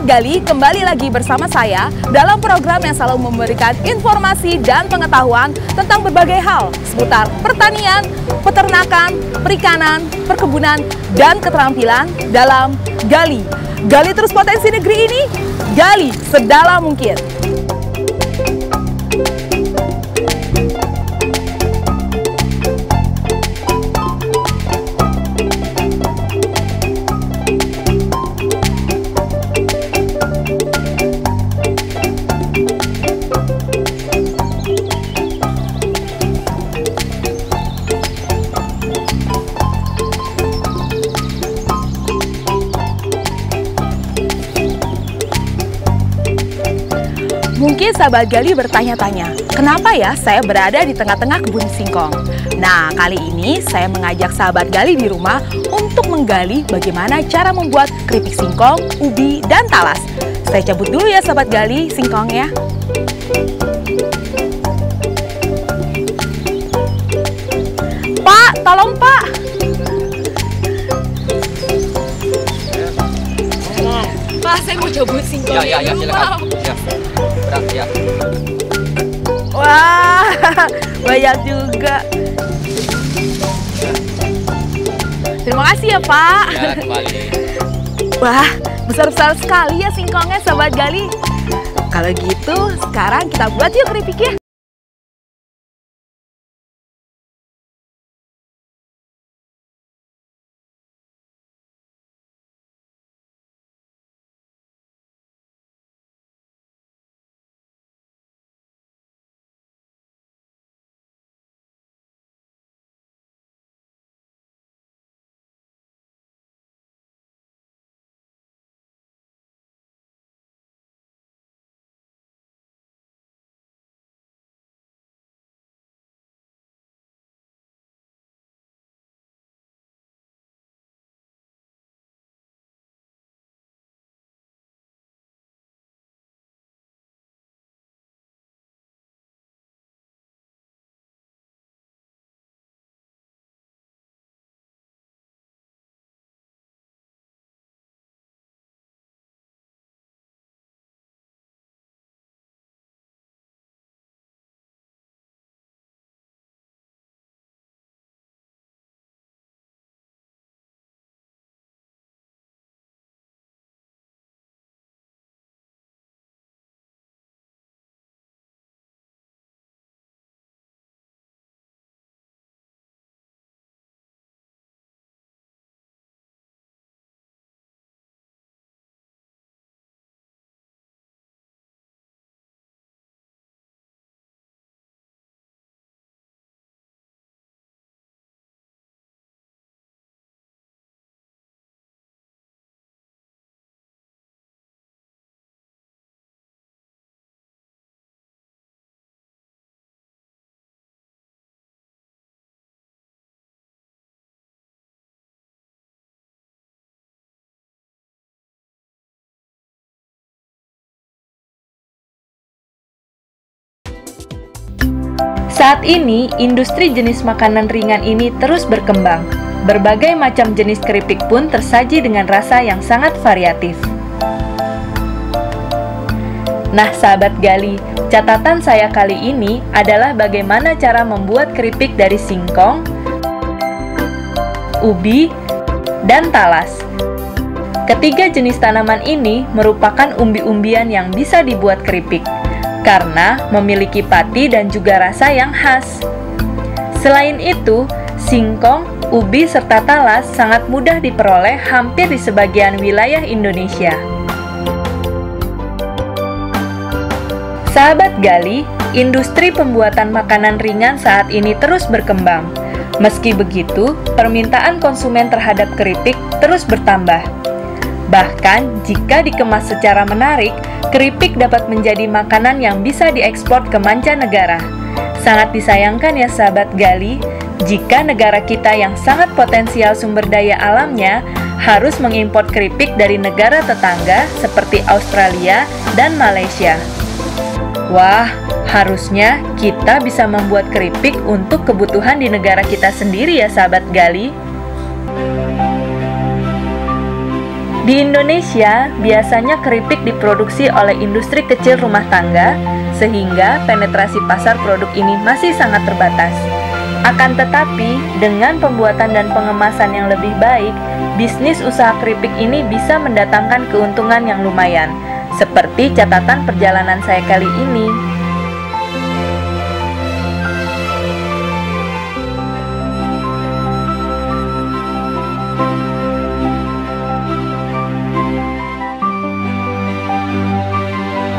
Sahabat Gali, kembali lagi bersama saya dalam program yang selalu memberikan informasi dan pengetahuan tentang berbagai hal seputar pertanian, peternakan, perikanan, perkebunan, dan keterampilan dalam Gali. Gali terus potensi negeri ini, gali sedalam mungkin. Mungkin sahabat Gali bertanya-tanya, kenapa ya saya berada di tengah-tengah kebun singkong? Nah, kali ini saya mengajak sahabat Gali di rumah untuk menggali bagaimana cara membuat keripik singkong, ubi, dan talas. Saya cabut dulu ya sahabat Gali singkongnya. Pak, tolong Pak. Pak, saya mau cabut singkongnya dulu, Pak. Ya. Wah, banyak juga. Terima kasih ya Pak. Ya, kembali. Wah, besar-besar sekali ya singkongnya sahabat Gali. Kalau gitu, sekarang kita buat yuk keripiknya. Saat ini, industri jenis makanan ringan ini terus berkembang. Berbagai macam jenis keripik pun tersaji dengan rasa yang sangat variatif. Nah, sahabat Gali, catatan saya kali ini adalah bagaimana cara membuat keripik dari singkong, ubi, dan talas. Ketiga jenis tanaman ini merupakan umbi-umbian yang bisa dibuat keripik, karena memiliki pati dan juga rasa yang khas. Selain itu, singkong, ubi, serta talas sangat mudah diperoleh hampir di sebagian wilayah Indonesia. Sahabat Gali, industri pembuatan makanan ringan saat ini terus berkembang. Meski begitu, permintaan konsumen terhadap keripik terus bertambah. Bahkan, jika dikemas secara menarik, keripik dapat menjadi makanan yang bisa diekspor ke mancanegara. Sangat disayangkan ya sahabat Gali, jika negara kita yang sangat potensial sumber daya alamnya harus mengimpor keripik dari negara tetangga seperti Australia dan Malaysia. Wah, harusnya kita bisa membuat keripik untuk kebutuhan di negara kita sendiri ya sahabat Gali. Di Indonesia, biasanya keripik diproduksi oleh industri kecil rumah tangga, sehingga penetrasi pasar produk ini masih sangat terbatas. Akan tetapi, dengan pembuatan dan pengemasan yang lebih baik, bisnis usaha keripik ini bisa mendatangkan keuntungan yang lumayan, seperti catatan perjalanan saya kali ini.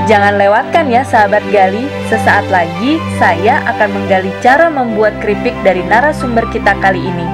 Jangan lewatkan ya sahabat Gali, sesaat lagi saya akan menggali cara membuat keripik dari narasumber kita kali ini.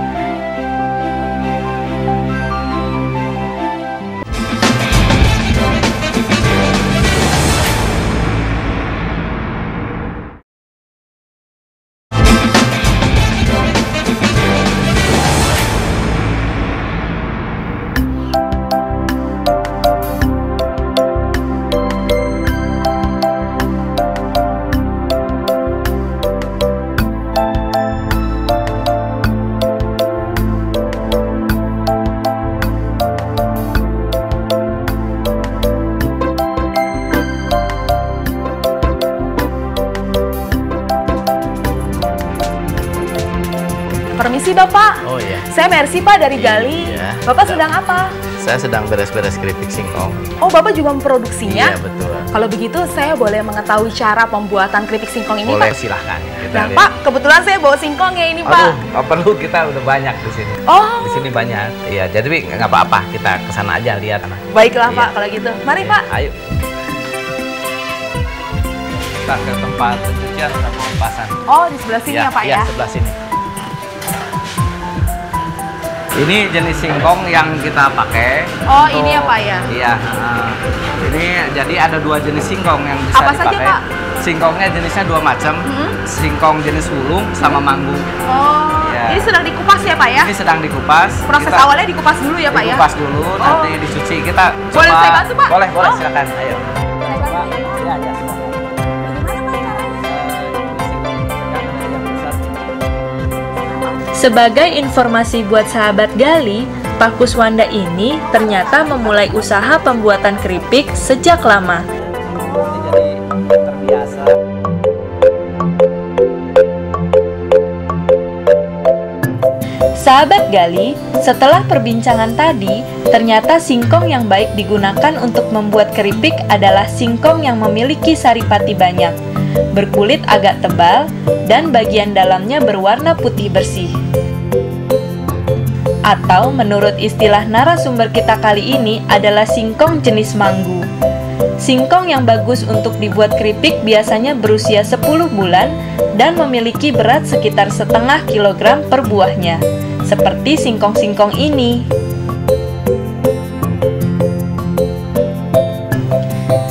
Permisi Bapak. Oh iya. Saya Mercy Pak dari Gali. Iya. Bapak sedang apa? Saya sedang beres-beres keripik singkong. Oh, Bapak juga memproduksinya? Iya, betul. Kalau begitu saya boleh mengetahui cara pembuatan keripik singkong ini, Boleh, Pak? silahkan. Kita Nah, lihat. Pak, kebetulan saya bawa singkong ya ini, Pak. Aduh, nggak perlu, kita udah banyak di sini. Oh. Di sini banyak. Iya, jadi nggak apa-apa, kita kesana aja lihat. Baiklah, Iya. Pak, kalau gitu. Mari, Pak. Ayo. Kita ke tempat pencucian dan pengepasan. Oh, di sebelah sini ya, Pak ya? Iya, sebelah sini. Ini jenis singkong yang kita pakai. Oh, ini ya, Pak ya? Iya. Ini jadi ada dua jenis singkong yang bisa Apa dipakai. saja, Pak? Singkongnya jenisnya dua macam. Singkong jenis wulung sama manggung. Oh, Iya. ini sedang dikupas ya, Pak ya? Ini sedang dikupas. Proses Kita awalnya dikupas dulu ya, Pak ya? dikupas dulu, nanti dicuci. Kita Boleh coba. saya bantu, Pak? Boleh, Oh. silakan. Ayo. Saya bantu ya? Iya, iya, silakan. Sebagai informasi buat sahabat Gali, Pak Kuswanda ini ternyata memulai usaha pembuatan keripik sejak lama. Jadi terbiasa. Sahabat Gali, setelah perbincangan tadi, ternyata singkong yang baik digunakan untuk membuat keripik adalah singkong yang memiliki saripati banyak, berkulit agak tebal, dan bagian dalamnya berwarna putih bersih. Atau menurut istilah narasumber kita kali ini adalah singkong jenis manggu. Singkong yang bagus untuk dibuat keripik biasanya berusia 10 bulan dan memiliki berat sekitar setengah kilogram per buahnya, seperti singkong-singkong ini.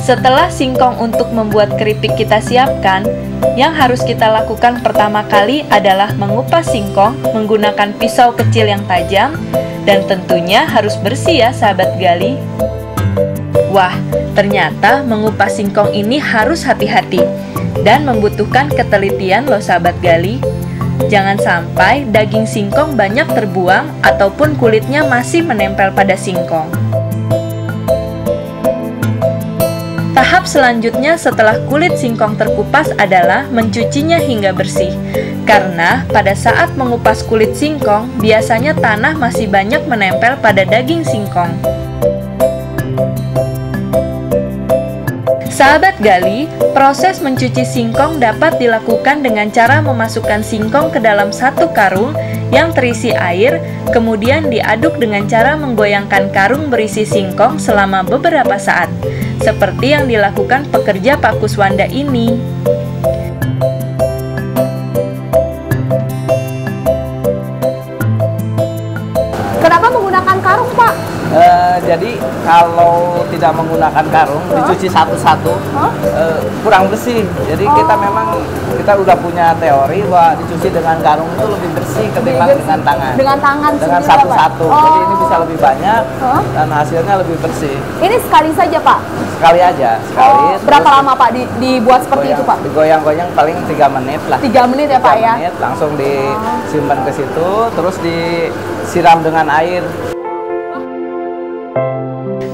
Setelah singkong untuk membuat keripik kita siapkan, yang harus kita lakukan pertama kali adalah mengupas singkong menggunakan pisau kecil yang tajam, dan tentunya harus bersih ya sahabat Gali. Wah, ternyata mengupas singkong ini harus hati-hati dan membutuhkan ketelitian loh sahabat Gali. Jangan sampai daging singkong banyak terbuang ataupun kulitnya masih menempel pada singkong. Tahap selanjutnya setelah kulit singkong terkupas adalah mencucinya hingga bersih. Karena pada saat mengupas kulit singkong, biasanya tanah masih banyak menempel pada daging singkong. Sahabat Gali, proses mencuci singkong dapat dilakukan dengan cara memasukkan singkong ke dalam satu karung yang terisi air, kemudian diaduk dengan cara menggoyangkan karung berisi singkong selama beberapa saat, seperti yang dilakukan pekerja Pak Kuswanda ini. Kenapa menggunakan karung, Pak? Jadi kalau tidak menggunakan karung, dicuci satu-satu, kurang bersih. Jadi kita udah punya teori bahwa dicuci dengan karung itu lebih bersih ketimbang dengan tangan. Dengan tangan Dengan sendiri ya, Pak? satu-satu. Jadi ini bisa lebih banyak dan hasilnya lebih bersih. Ini sekali saja, Pak? Sekali aja, sekali. Berapa terus lama, Pak, dibuat seperti itu, Pak? Digoyang-goyang paling 3 menit lah. 3 menit ya, Pak 3 ya? menit, langsung disimpan ke situ, terus disiram dengan air.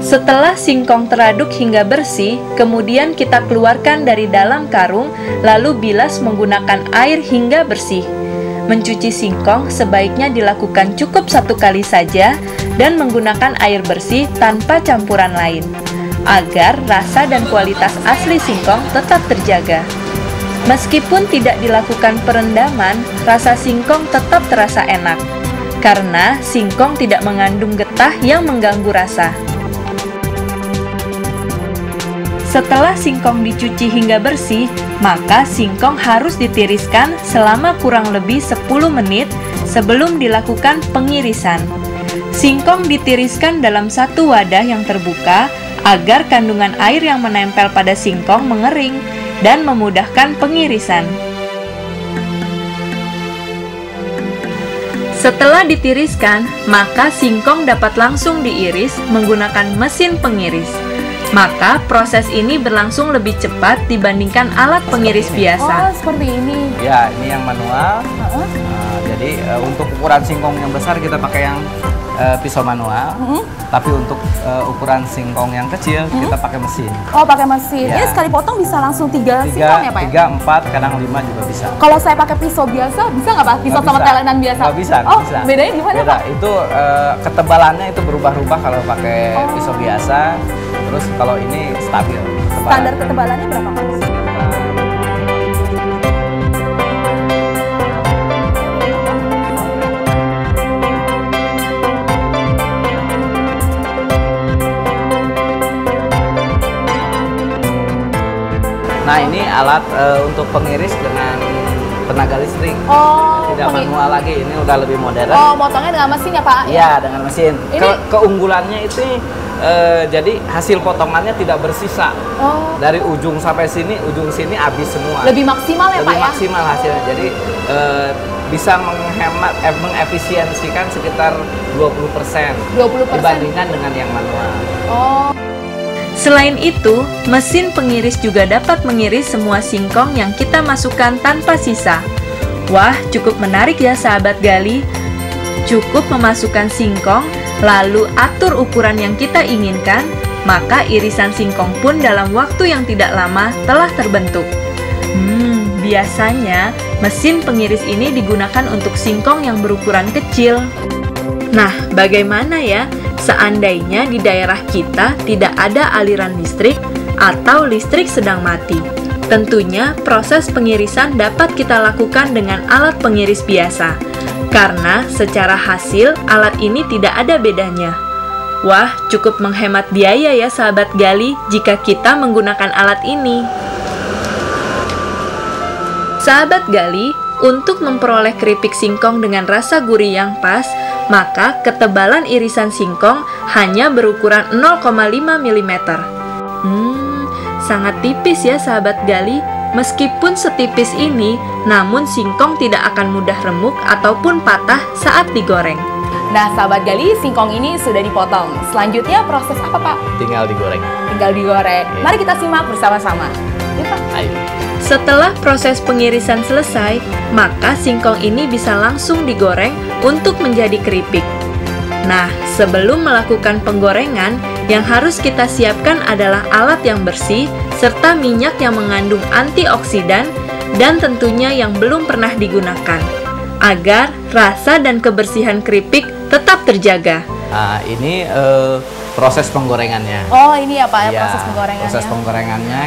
Setelah singkong teraduk hingga bersih, kemudian kita keluarkan dari dalam karung, lalu bilas menggunakan air hingga bersih. Mencuci singkong sebaiknya dilakukan cukup 1 kali saja dan menggunakan air bersih tanpa campuran lain, agar rasa dan kualitas asli singkong tetap terjaga. Meskipun tidak dilakukan perendaman, rasa singkong tetap terasa enak, karena singkong tidak mengandung getah yang mengganggu rasa. Setelah singkong dicuci hingga bersih, maka singkong harus ditiriskan selama kurang lebih 10 menit sebelum dilakukan pengirisan. Singkong ditiriskan dalam satu wadah yang terbuka agar kandungan air yang menempel pada singkong mengering dan memudahkan pengirisan. Setelah ditiriskan, maka singkong dapat langsung diiris menggunakan mesin pengiris. Maka proses ini berlangsung lebih cepat dibandingkan alat pengiris biasa. Oh, seperti ini. Ya, ini yang manual. Jadi untuk ukuran singkong yang besar kita pakai yang pisau manual. Tapi untuk ukuran singkong yang kecil kita pakai mesin. Oh, pakai mesin. Ya. Ini sekali potong bisa langsung 3 singkong ya, Pak? 3, 4, kadang 5 juga bisa. Kalau saya pakai pisau biasa, bisa nggak, Pak? Pisau sama telenan biasa? Nggak bisa. Oh, bisa. bedanya gimana, Beda. Pak? Itu ketebalannya itu berubah-ubah kalau pakai pisau biasa. Terus kalau ini stabil. Standar ketebalannya berapa, Pak? Nah, ini alat untuk pengiris dengan tenaga listrik. Oh, tidak manual lagi, ini udah lebih modern. Oh, motongnya dengan mesin ya, Pak? Iya, dengan mesin. Ini- Keunggulannya itu jadi hasil potongannya tidak bersisa. Oh. Dari ujung sampai sini, ujung sini habis semua. Lebih maksimal ya, Pak, Lebih ya? maksimal hasilnya. Jadi bisa menghemat, mengefisiensikan sekitar 20% 20%? dibandingkan dengan yang manual. Oh. Selain itu, mesin pengiris juga dapat mengiris semua singkong yang kita masukkan tanpa sisa. Wah, cukup menarik ya sahabat gali. Cukup memasukkan singkong, lalu atur ukuran yang kita inginkan, maka irisan singkong pun dalam waktu yang tidak lama telah terbentuk. Biasanya mesin pengiris ini digunakan untuk singkong yang berukuran kecil. Nah, bagaimana ya seandainya di daerah kita tidak ada aliran listrik atau listrik sedang mati? Tentunya proses pengirisan dapat kita lakukan dengan alat pengiris biasa, karena secara hasil alat ini tidak ada bedanya. Wah, cukup menghemat biaya ya sahabat gali jika kita menggunakan alat ini. Sahabat gali, untuk memperoleh keripik singkong dengan rasa gurih yang pas, maka ketebalan irisan singkong hanya berukuran 0,5 mm. Sangat tipis ya sahabat gali. Meskipun setipis ini, namun singkong tidak akan mudah remuk ataupun patah saat digoreng. Nah, sahabat gali, singkong ini sudah dipotong. Selanjutnya proses apa, Pak? Tinggal digoreng. Tinggal digoreng. Mari kita simak bersama-sama. Ya, Pak. Ayo. Setelah proses pengirisan selesai, maka singkong ini bisa langsung digoreng untuk menjadi keripik. Nah, sebelum melakukan penggorengan, yang harus kita siapkan adalah alat yang bersih, serta minyak yang mengandung antioksidan, dan tentunya yang belum pernah digunakan, agar rasa dan kebersihan keripik tetap terjaga. Nah, ini proses penggorengannya. Oh, ini ya, Pak, ya, Iya, proses penggorengannya. Proses penggorengannya,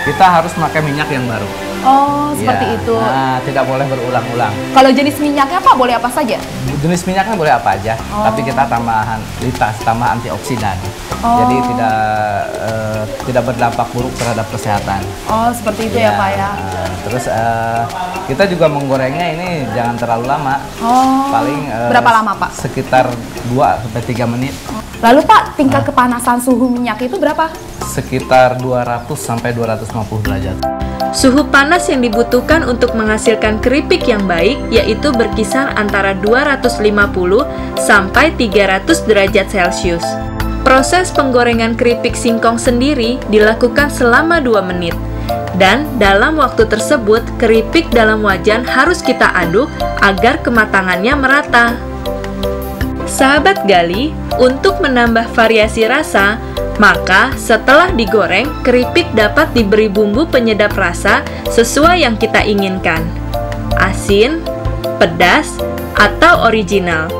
kita harus pakai minyak yang baru. Oh, seperti Iya. itu. Nah, tidak boleh berulang-ulang. Kalau jenis minyaknya, Pak, boleh apa saja? Jenis minyaknya boleh apa aja, Oh. tapi kita tambah antioksidan. Oh. Jadi tidak berdampak buruk terhadap kesehatan. Oh, seperti itu ya, Pak, ya. Terus kita juga menggorengnya ini jangan terlalu lama. Oh. Paling Berapa lama, Pak? Sekitar 2-3 menit. Lalu, Pak, tingkat kepanasan suhu minyak itu berapa? Sekitar 200-250 derajat. Suhu panas yang dibutuhkan untuk menghasilkan keripik yang baik yaitu berkisar antara 250 sampai 300 derajat Celcius. Proses penggorengan keripik singkong sendiri dilakukan selama 2 menit. Dan dalam waktu tersebut, keripik dalam wajan harus kita aduk agar kematangannya merata. Sahabat gali, untuk menambah variasi rasa, Maka, setelah digoreng, keripik dapat diberi bumbu penyedap rasa sesuai yang kita inginkan. Asin, pedas, atau original.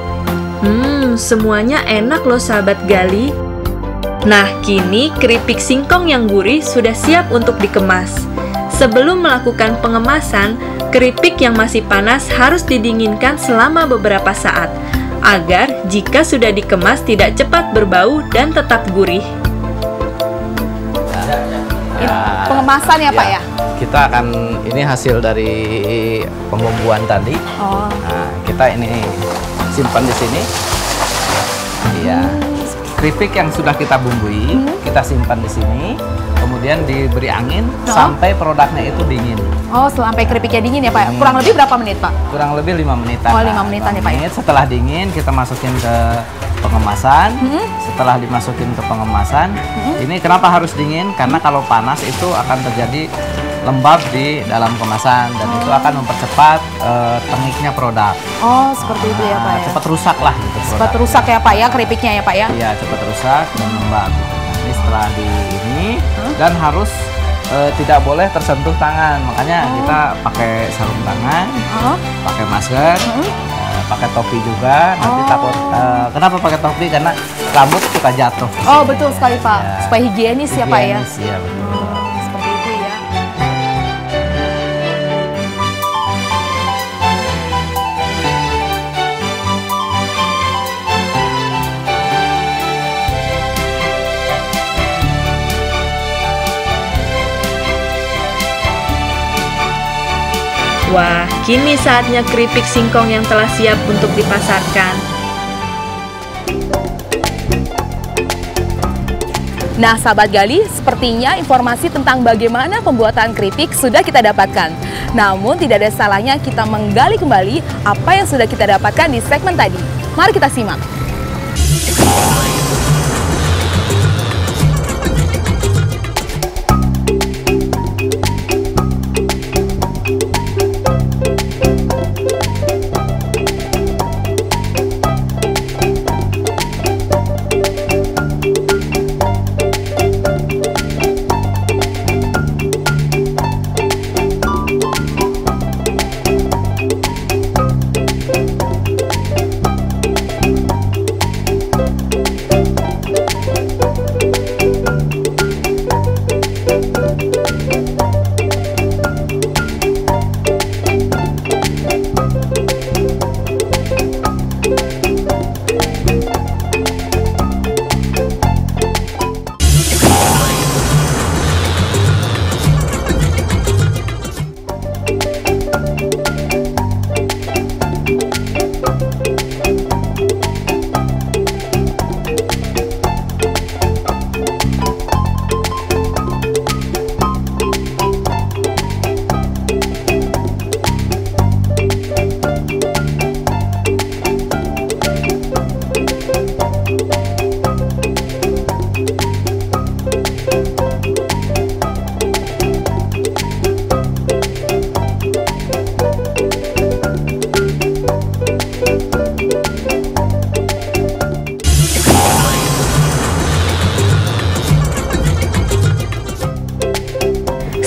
Semuanya enak loh sahabat gali. Nah, kini keripik singkong yang gurih sudah siap untuk dikemas. Sebelum melakukan pengemasan, keripik yang masih panas harus didinginkan selama beberapa saat, agar jika sudah dikemas tidak cepat berbau dan tetap gurih. Pengemasan ya Pak ya? Kita akan, ini hasil dari pembumbuan tadi. Nah, kita ini simpan di sini. Iya. Keripik yang sudah kita bumbui, kita simpan di sini. Kemudian diberi angin sampai produknya itu dingin. Oh, sampai keripiknya dingin ya Pak? Kurang lebih berapa menit Pak? Kurang lebih 5 menitan. Oh, 5 menitan ya Pak? Setelah dingin, kita masukin ke pengemasan. Setelah dimasukin ke pengemasan, ini kenapa harus dingin? Karena kalau panas itu akan terjadi lembab di dalam kemasan dan itu akan mempercepat tengiknya produk. Oh, seperti itu ya Pak ya? Cepat rusak lah gitu. Cepat rusak ya Pak ya keripiknya ya Pak ya? Iya, cepat rusak dan lembab. Ini setelah di ini dan harus tidak boleh tersentuh tangan, makanya kita pakai sarung tangan, pakai masker, pakai topi juga. Nanti takut, kenapa pakai topi? Karena rambut suka jatuh. Oh betul sekali Pak, ya. Supaya higienis ya Pak ya? Iya betul. Seperti itu ya. Wah, kini saatnya keripik singkong yang telah siap untuk dipasarkan. Nah, sahabat gali, sepertinya informasi tentang bagaimana pembuatan keripik sudah kita dapatkan. Namun, tidak ada salahnya kita menggali kembali apa yang sudah kita dapatkan di segmen tadi. Mari kita simak.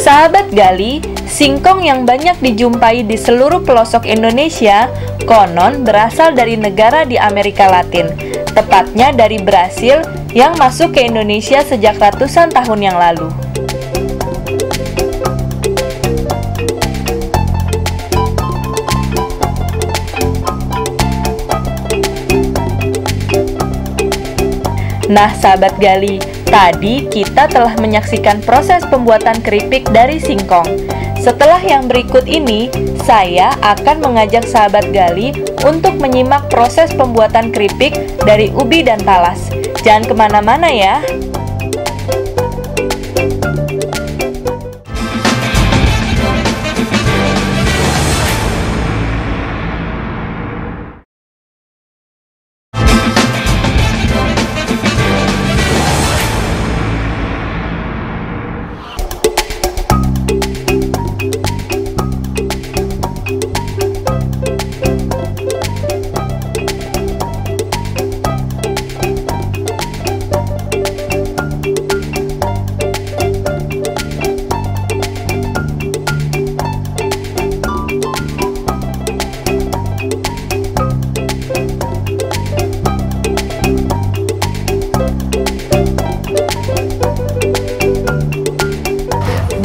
Sahabat gali, singkong yang banyak dijumpai di seluruh pelosok Indonesia konon berasal dari negara di Amerika Latin, tepatnya dari Brasil yang masuk ke Indonesia sejak ratusan tahun yang lalu. Nah, sahabat gali, tadi kita telah menyaksikan proses pembuatan keripik dari singkong. Setelah yang berikut ini, saya akan mengajak sahabat gali untuk menyimak proses pembuatan keripik dari ubi dan talas. Jangan kemana-mana ya.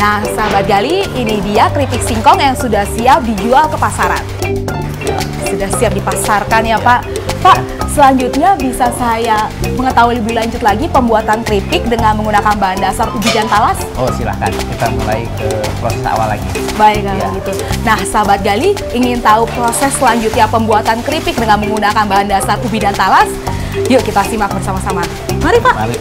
Nah, sahabat Gali, ini dia keripik singkong yang sudah siap dijual ke pasaran. Sudah siap dipasarkan ya Pak. Pak, selanjutnya bisa saya mengetahui lebih lanjut lagi pembuatan keripik dengan menggunakan bahan dasar ubi dan talas? Oh silahkan, kita mulai ke proses awal lagi. Baik, kalau gitu. Nah, sahabat Gali, ingin tahu proses selanjutnya pembuatan keripik dengan menggunakan bahan dasar ubi dan talas? Yuk kita simak bersama-sama. Mari Pak. Mari.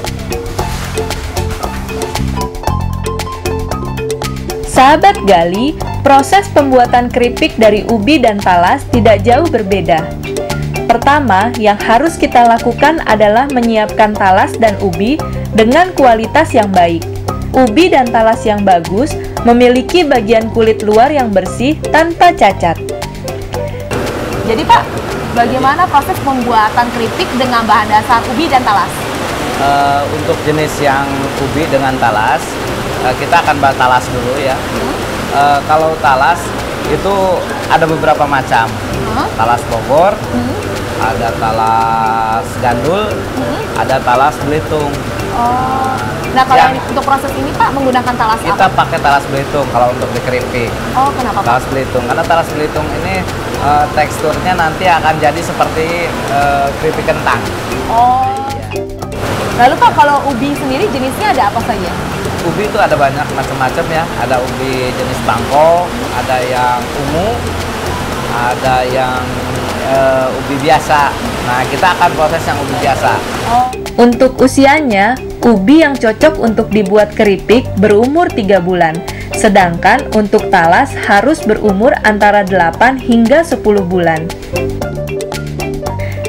Sahabat Gali, proses pembuatan keripik dari ubi dan talas tidak jauh berbeda. Pertama, yang harus kita lakukan adalah menyiapkan talas dan ubi dengan kualitas yang baik. Ubi dan talas yang bagus memiliki bagian kulit luar yang bersih tanpa cacat. Jadi Pak, bagaimana proses pembuatan keripik dengan bahan dasar ubi dan talas? Untuk jenis yang ubi dengan talas, kita akan bahas talas dulu ya. Kalau talas itu ada beberapa macam. Talas Bogor, ada talas Gandul, ada talas Belitung. Oh. Nah, kalau untuk proses ini Pak menggunakan talas apa? Kita pakai talas Belitung kalau untuk di keripik. Oh, kenapa Pak? Talas Belitung, karena talas Belitung ini teksturnya nanti akan jadi seperti keripik kentang. Oh. Lalu Pak, kalau ubi sendiri jenisnya ada apa saja? Ubi itu ada banyak macam-macam ya. Ada ubi jenis bangko, ada yang ungu, ada yang ubi biasa. Nah, kita akan proses yang ubi biasa. Oh. Untuk usianya, ubi yang cocok untuk dibuat keripik berumur 3 bulan. Sedangkan untuk talas harus berumur antara 8 hingga 10 bulan.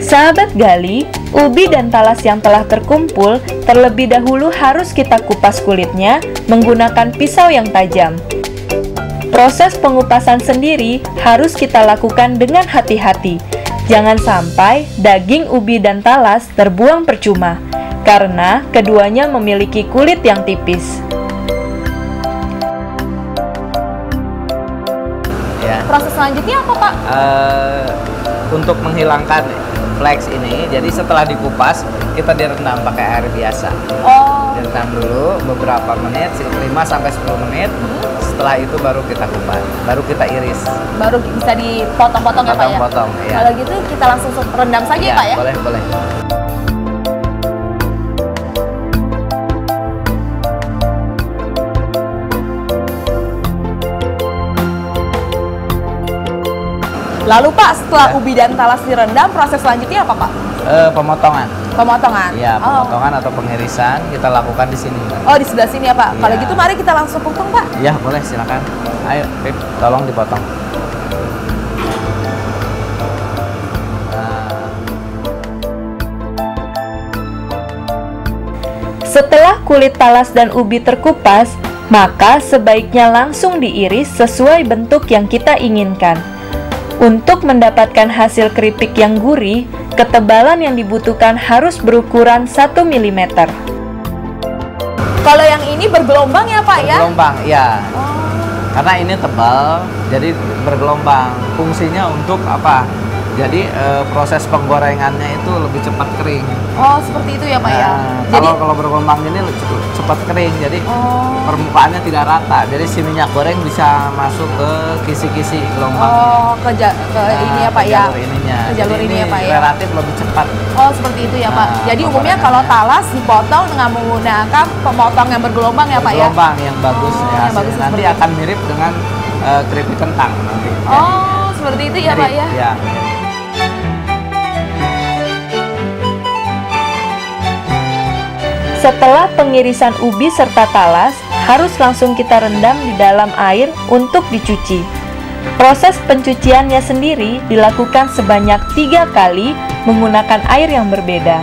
Sahabat Gali, ubi dan talas yang telah terkumpul terlebih dahulu harus kita kupas kulitnya menggunakan pisau yang tajam. Proses pengupasan sendiri harus kita lakukan dengan hati-hati. Jangan sampai daging ubi dan talas terbuang percuma, karena keduanya memiliki kulit yang tipis. Ya. Proses selanjutnya apa Pak? Untuk menghilangkan fleks ini, jadi setelah dikupas kita direndam pakai air biasa. Oh. Direndam dulu beberapa menit, 5-10 menit. Setelah itu baru kita kupas, baru kita iris. Baru bisa dipotong-potong ya Pak ya? Potong-potong, ya. Kalau gitu kita langsung rendam saja Ya, Pak ya? boleh, boleh. Lalu Pak, setelah ubi dan talas direndam, proses selanjutnya apa Pak? Pemotongan. Pemotongan? Ya, pemotongan atau pengirisan kita lakukan di sini. Oh, di sebelah sini ya Pak? Ya. Kalau gitu mari kita langsung potong Pak. Ya, boleh, silakan. Ayo, Pip, tolong dipotong. Setelah kulit talas dan ubi terkupas, maka sebaiknya langsung diiris sesuai bentuk yang kita inginkan. Untuk mendapatkan hasil keripik yang gurih, ketebalan yang dibutuhkan harus berukuran 1 mm. Kalau yang ini bergelombang ya Pak ya? Bergelombang, ya. Oh. Karena ini tebal, jadi bergelombang. Fungsinya untuk apa? Jadi proses penggorengannya itu lebih cepat kering. Oh, seperti itu ya Pak ya? Nah, kalau bergelombang ini cepat kering, jadi permukaannya tidak rata. Jadi si minyak goreng bisa masuk ke kisi-kisi gelombangnya. Oh, ke ini ya Pak ya? Jalur ininya. Ke jalur ini ya Pak ya? Relatif lebih cepat. Oh, seperti itu ya Pak. Jadi umumnya kalau talas dipotong dengan menggunakan pemotong yang bergelombang ya Pak ya? Bergelombang yang bagus ya. Yang bagus nanti akan mirip dengan keripik kentang nanti. Oh, seperti itu ya Pak ya? Ya. Setelah pengirisan ubi serta talas, harus langsung kita rendam di dalam air untuk dicuci. Proses pencuciannya sendiri dilakukan sebanyak 3 kali menggunakan air yang berbeda.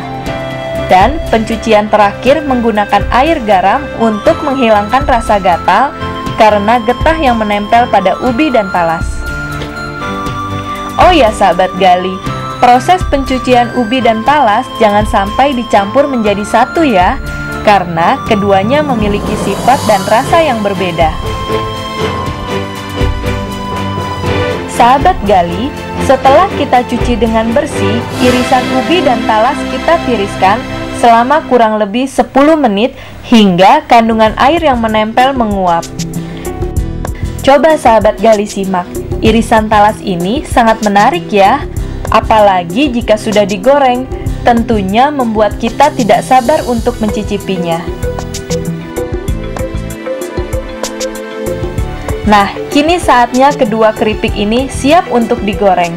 Dan pencucian terakhir menggunakan air garam untuk menghilangkan rasa gatal karena getah yang menempel pada ubi dan talas. Oh ya sahabat Gali, proses pencucian ubi dan talas jangan sampai dicampur menjadi satu ya, karena keduanya memiliki sifat dan rasa yang berbeda. Sahabat Gali, setelah kita cuci dengan bersih, irisan ubi dan talas kita tiriskan selama kurang lebih 10 menit hingga kandungan air yang menempel menguap. Coba sahabat Gali simak, irisan talas ini sangat menarik ya. Apalagi jika sudah digoreng, tentunya membuat kita tidak sabar untuk mencicipinya. Nah, kini saatnya kedua keripik ini siap untuk digoreng.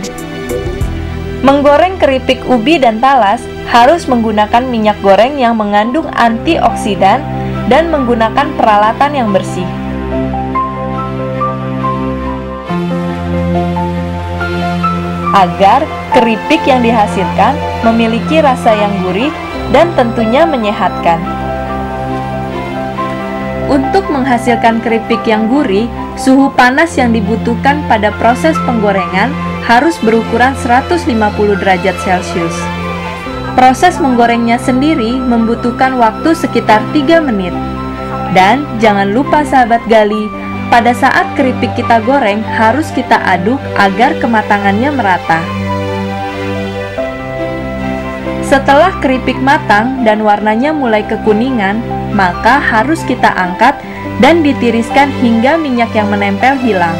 Menggoreng keripik ubi dan talas harus menggunakan minyak goreng yang mengandung antioksidan dan menggunakan peralatan yang bersih. Agar keripik yang dihasilkan memiliki rasa yang gurih dan tentunya menyehatkan. Untuk menghasilkan keripik yang gurih, suhu panas yang dibutuhkan pada proses penggorengan harus berukuran 150 derajat Celcius. Proses menggorengnya sendiri membutuhkan waktu sekitar 3 menit. Dan jangan lupa sahabat Gali, pada saat keripik kita goreng harus kita aduk agar kematangannya merata. Setelah keripik matang dan warnanya mulai kekuningan, maka harus kita angkat dan ditiriskan hingga minyak yang menempel hilang.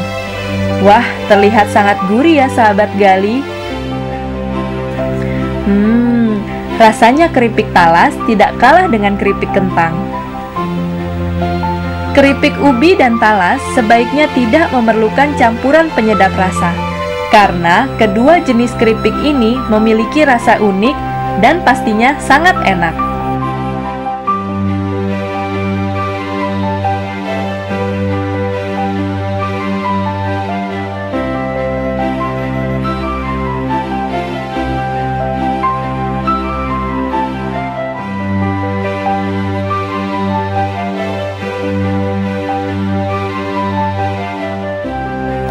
Wah, terlihat sangat gurih ya sahabat Gali. Rasanya keripik talas tidak kalah dengan keripik kentang. Keripik ubi dan talas sebaiknya tidak memerlukan campuran penyedap rasa, karena kedua jenis keripik ini memiliki rasa unik dan pastinya sangat enak.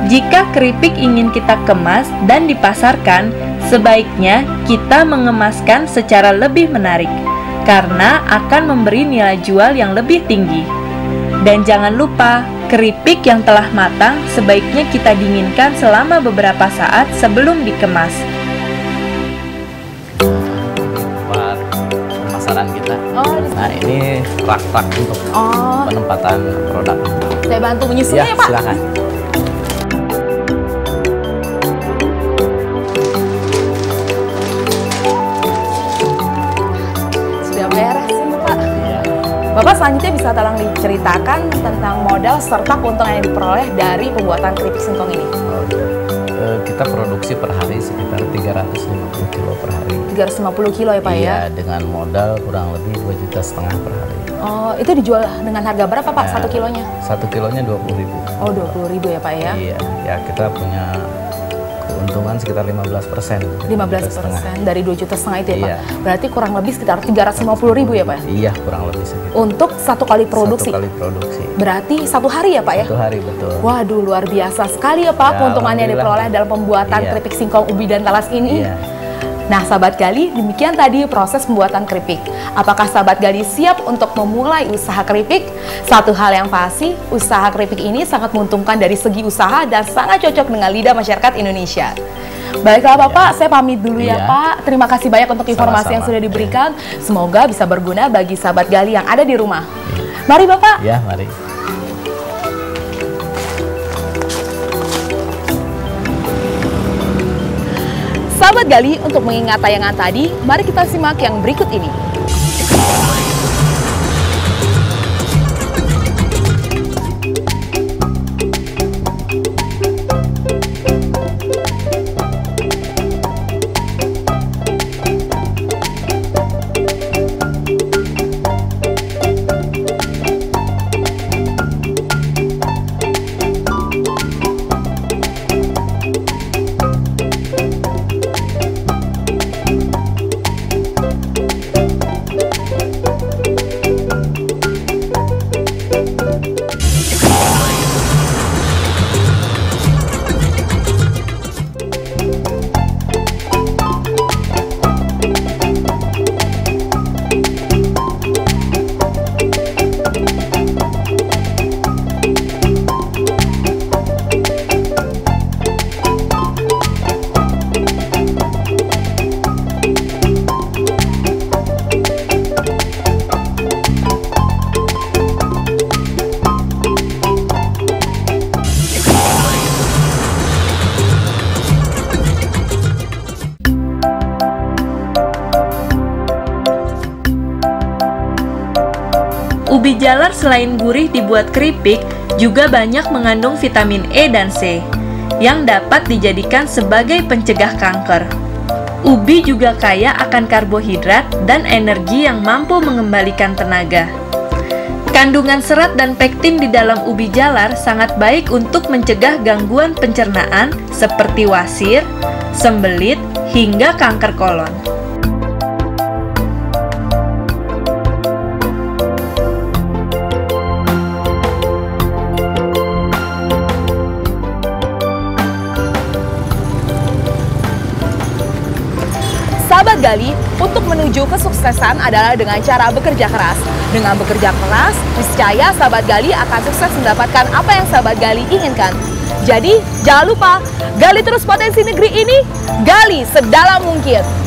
Jika keripik ingin kita kemas dan dipasarkan, sebaiknya kita mengemaskan secara lebih menarik, karena akan memberi nilai jual yang lebih tinggi. Dan jangan lupa, keripik yang telah matang sebaiknya kita dinginkan selama beberapa saat sebelum dikemas. Buat pemasaran kita. Nah, ini rak-rak untuk penempatan produk. Saya bantu menyusunnya ya Pak? Silakan. Bapak selanjutnya bisa tolong diceritakan tentang modal serta keuntungan yang diperoleh dari pembuatan keripik singkong ini. Kita produksi per hari sekitar 350 kilo per hari. 350 kilo ya Pak ya? Iya, dengan modal kurang lebih 2,5 juta per hari. Oh, itu dijual dengan harga berapa Pak? 1 kilonya? 1 kilonya 20.000. Oh, 20.000 ya Pak ya? Iya, ya kita punya keuntungan sekitar 15%. 15% dari 2,5 juta itu ya Pak? Iya. Berarti kurang lebih sekitar 350.000 ya Pak? Iya, kurang lebih segitu. Untuk satu kali produksi? Satu kali produksi. Berarti satu hari ya Pak ya? Satu hari, betul. Waduh, luar biasa sekali ya Pak Ya, keuntungannya yang diperoleh dalam pembuatan keripik singkong ubi dan talas ini. Iya. Nah, sahabat Gali, demikian tadi proses pembuatan keripik. Apakah sahabat Gali siap untuk memulai usaha keripik? Satu hal yang pasti, usaha keripik ini sangat menguntungkan dari segi usaha dan sangat cocok dengan lidah masyarakat Indonesia. Baiklah Bapak, saya pamit dulu ya Pak. Terima kasih banyak untuk informasi yang sudah diberikan. Semoga bisa berguna bagi sahabat Gali yang ada di rumah. Mari Bapak. Ya, mari. Sahabat Gali, untuk mengingat tayangan tadi, mari kita simak yang berikut ini. Ubi jalar selain gurih dibuat keripik, juga banyak mengandung vitamin E dan C, yang dapat dijadikan sebagai pencegah kanker. Ubi juga kaya akan karbohidrat dan energi yang mampu mengembalikan tenaga. Kandungan serat dan pektin di dalam ubi jalar sangat baik untuk mencegah gangguan pencernaan seperti wasir, sembelit, hingga kanker kolon. Sahabat Gali, untuk menuju kesuksesan adalah dengan cara bekerja keras. Dengan bekerja keras, niscaya sahabat Gali akan sukses mendapatkan apa yang sahabat Gali inginkan. Jadi, jangan lupa, gali terus potensi negeri ini, gali sedalam mungkin.